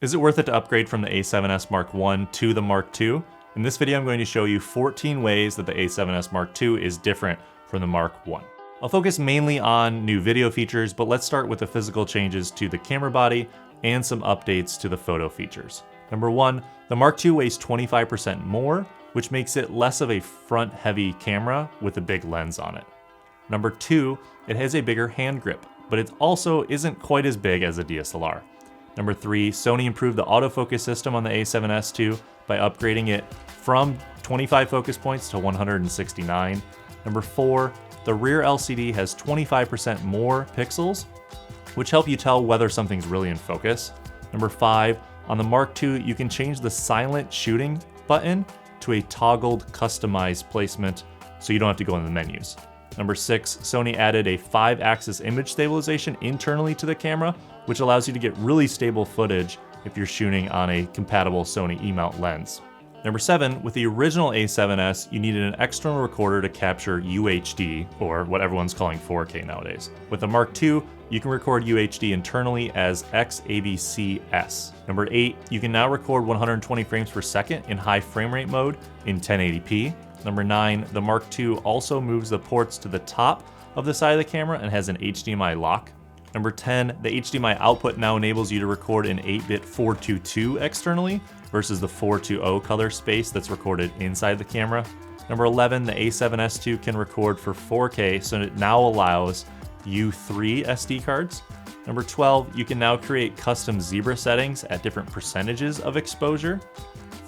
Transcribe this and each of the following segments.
Is it worth it to upgrade from the a7S Mark I to the Mark II? In this video, I'm going to show you 14 ways that the a7S Mark II is different from the Mark I. I'll focus mainly on new video features, but let's start with the physical changes to the camera body and some updates to the photo features. Number one, the Mark II weighs 25% more, which makes it less of a front-heavy camera with a big lens on it. Number two, it has a bigger hand grip, but it also isn't quite as big as a DSLR. Number three, Sony improved the autofocus system on the a7S II by upgrading it from 25 focus points to 169. Number four, the rear LCD has 25% more pixels, which help you tell whether something's really in focus. Number five, on the Mark II, you can change the silent shooting button to a toggled customized placement so you don't have to go in the menus. Number six, Sony added a 5-axis image stabilization internally to the camera, which allows you to get really stable footage if you're shooting on a compatible Sony E-mount lens. Number seven, with the original a7S, you needed an external recorder to capture UHD, or what everyone's calling 4K nowadays. With the Mark II, you can record UHD internally as XAVC-S. Number eight, you can now record 120 frames per second in high frame rate mode in 1080p. Number nine, the Mark II also moves the ports to the top of the side of the camera and has an HDMI lock. Number 10, the HDMI output now enables you to record in 8-bit 422 externally versus the 420 color space that's recorded inside the camera. Number 11, the a7S II can record for 4K, so it now allows U3 SD cards. Number 12, you can now create custom zebra settings at different percentages of exposure.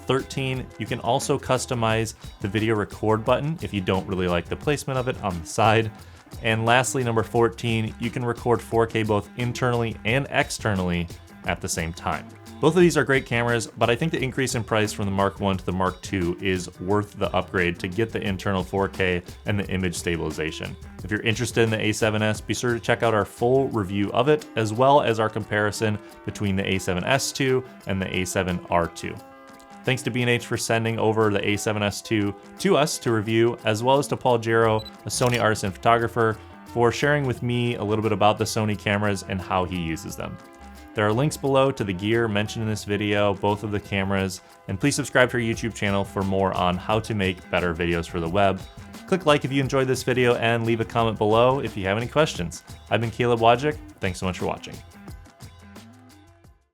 13, you can also customize the video record button if you don't really like the placement of it on the side. And lastly, number 14, you can record 4K both internally and externally at the same time. Both of these are great cameras, but I think the increase in price from the Mark I to the Mark II is worth the upgrade to get the internal 4K and the image stabilization. If you're interested in the a7S, be sure to check out our full review of it, as well as our comparison between the a7S II and the a7R II. Thanks to B&H for sending over the a7S II to us to review, as well as to Paul Gero, a Sony artisan photographer, for sharing with me a little bit about the Sony cameras and how he uses them. There are links below to the gear mentioned in this video, both of the cameras, and please subscribe to our YouTube channel for more on how to make better videos for the web. Click like if you enjoyed this video and leave a comment below if you have any questions. I've been Wojcik. Thanks so much for watching.